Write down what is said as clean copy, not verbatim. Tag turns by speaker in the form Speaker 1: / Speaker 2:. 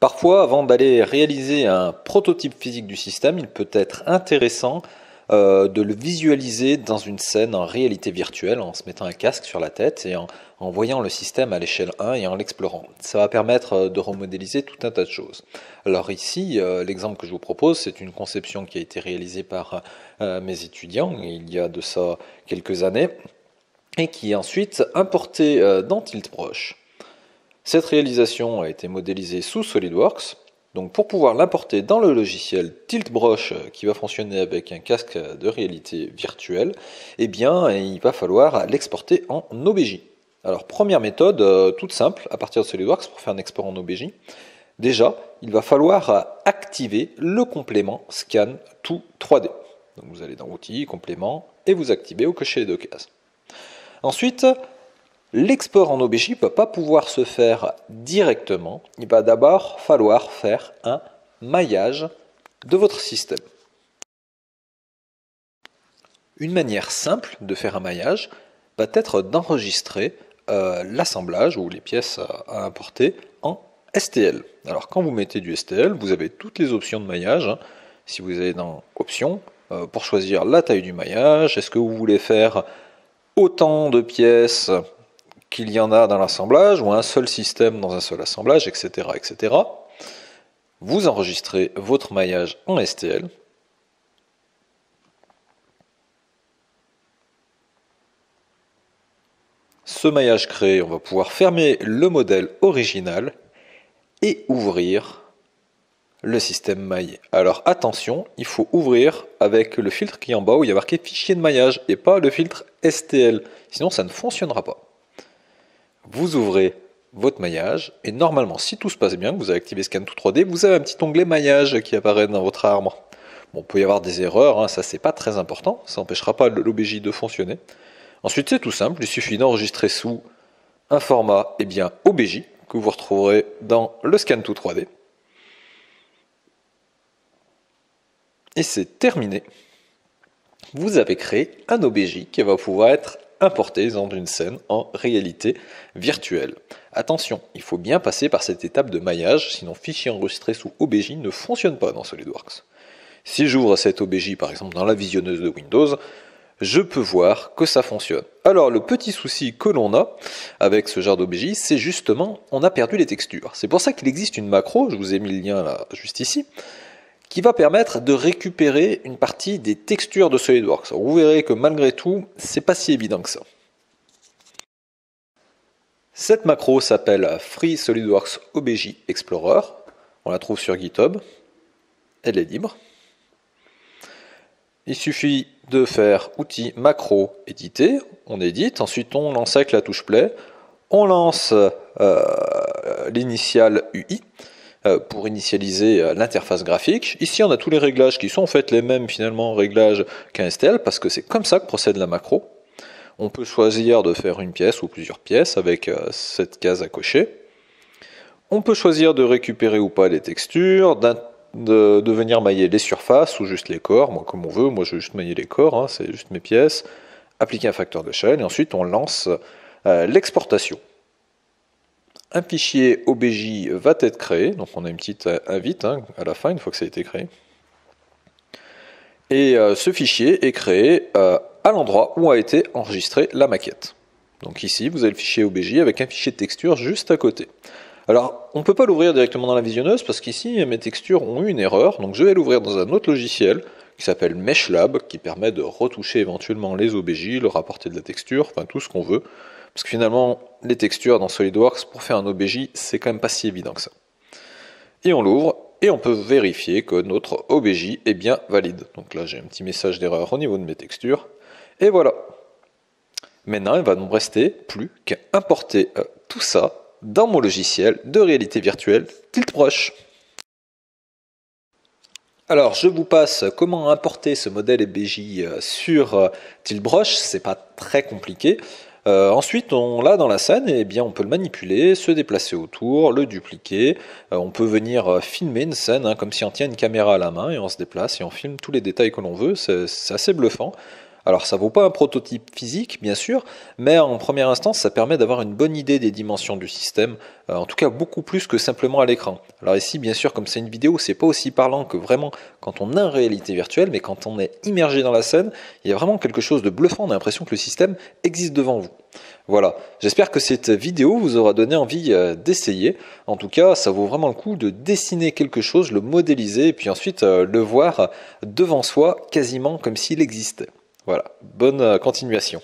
Speaker 1: Parfois, avant d'aller réaliser un prototype physique du système, il peut être intéressant de le visualiser dans une scène en réalité virtuelle, en se mettant un casque sur la tête et en voyant le système à l'échelle 1 et en l'explorant. Ça va permettre de remodéliser tout un tas de choses. Alors ici, l'exemple que je vous propose, c'est une conception qui a été réalisée par mes étudiants il y a de ça quelques années et qui est ensuite importée dans Tiltbrush. Cette réalisation a été modélisée sous SolidWorks. Donc pour pouvoir l'importer dans le logiciel Tiltbrush qui va fonctionner avec un casque de réalité virtuelle, eh bien il va falloir l'exporter en OBJ. Alors première méthode toute simple à partir de SolidWorks pour faire un export en OBJ. Déjà, il va falloir activer le complément Scan to 3D. Donc vous allez dans Outils, Complément et vous activez ou cochez les deux cases. Ensuite, l'export en OBJ ne va pas pouvoir se faire directement. Il va d'abord falloir faire un maillage de votre système. Une manière simple de faire un maillage va être d'enregistrer l'assemblage ou les pièces à importer en STL. Alors quand vous mettez du STL, vous avez toutes les options de maillage. Si vous allez dans Options, pour choisir la taille du maillage, est-ce que vous voulez faire autant de pièces qu'il y en a dans l'assemblage, ou un seul système dans un seul assemblage, etc., etc. Vous enregistrez votre maillage en STL. Ce maillage créé, on va pouvoir fermer le modèle original et ouvrir le système maillé. Alors attention, il faut ouvrir avec le filtre qui est en bas où il y a marqué fichier de maillage et pas le filtre STL, sinon ça ne fonctionnera pas. Vous ouvrez votre maillage et normalement, si tout se passe bien, que vous avez activé Scan to 3D, vous avez un petit onglet maillage qui apparaît dans votre arbre. Bon, il peut y avoir des erreurs, ça c'est pas très important, ça n'empêchera pas l'OBJ de fonctionner. Ensuite, c'est tout simple, il suffit d'enregistrer sous un format OBJ que vous retrouverez dans le Scan to 3D. Et c'est terminé. Vous avez créé un OBJ qui va pouvoir être importé dans une scène en réalité virtuelle. Attention, il faut bien passer par cette étape de maillage, sinon fichier enregistré sous OBJ ne fonctionne pas dans SolidWorks. Si j'ouvre cet OBJ par exemple dans la visionneuse de Windows, je peux voir que ça fonctionne. Alors le petit souci que l'on a avec ce genre d'OBJ, c'est justement on a perdu les textures. C'est pour ça qu'il existe une macro, je vous ai mis le lien là juste ici, qui va permettre de récupérer une partie des textures de SolidWorks. Alors vous verrez que malgré tout, c'est pas si évident que ça. Cette macro s'appelle Free SolidWorks OBJ Explorer. On la trouve sur GitHub. Elle est libre. Il suffit de faire Outils, Macro, Éditer. On édite. Ensuite, on lance avec la touche Play. On lance l'initiale UI pour initialiser l'interface graphique. Ici, on a tous les réglages qui sont en fait les mêmes finalement réglages qu'un STL parce que c'est comme ça que procède la macro. On peut choisir de faire une pièce ou plusieurs pièces avec cette case à cocher. On peut choisir de récupérer ou pas les textures, de venir mailler les surfaces ou juste les corps, moi comme on veut, moi je vais juste mailler les corps, c'est juste mes pièces, appliquer un facteur de chaîne et ensuite on lance l'exportation. Un fichier OBJ va être créé, donc on a une petite invite à la fin, une fois que ça a été créé. Et ce fichier est créé à l'endroit où a été enregistrée la maquette. Donc ici, vous avez le fichier OBJ avec un fichier de texture juste à côté. Alors, on ne peut pas l'ouvrir directement dans la visionneuse parce qu'ici, mes textures ont eu une erreur, donc je vais l'ouvrir dans un autre logiciel qui s'appelle MeshLab, qui permet de retoucher éventuellement les OBJ, leur apporter de la texture, enfin tout ce qu'on veut. Parce que finalement, les textures dans SolidWorks, pour faire un OBJ, c'est quand même pas si évident que ça. Et on l'ouvre, et on peut vérifier que notre OBJ est bien valide. Donc là, j'ai un petit message d'erreur au niveau de mes textures. Et voilà. Maintenant, il va ne me rester plus qu'à importer tout ça dans mon logiciel de réalité virtuelle Tiltbrush. Alors, je vous passe comment importer ce modèle OBJ sur Tiltbrush. C'est pas très compliqué. Ensuite, on l'a dans la scène, et bien on peut le manipuler, se déplacer autour, le dupliquer. On peut venir filmer une scène, comme si on tient une caméra à la main, et on se déplace et on filme tous les détails que l'on veut. C'est assez bluffant. Alors ça vaut pas un prototype physique, bien sûr, mais en première instance, ça permet d'avoir une bonne idée des dimensions du système, en tout cas beaucoup plus que simplement à l'écran. Alors ici, bien sûr, comme c'est une vidéo, c'est pas aussi parlant que vraiment quand on est en réalité virtuelle, mais quand on est immergé dans la scène, il y a vraiment quelque chose de bluffant, on a l'impression que le système existe devant vous. Voilà, j'espère que cette vidéo vous aura donné envie d'essayer. En tout cas, ça vaut vraiment le coup de dessiner quelque chose, le modéliser, et puis ensuite le voir devant soi, quasiment comme s'il existait. Voilà, bonne continuation.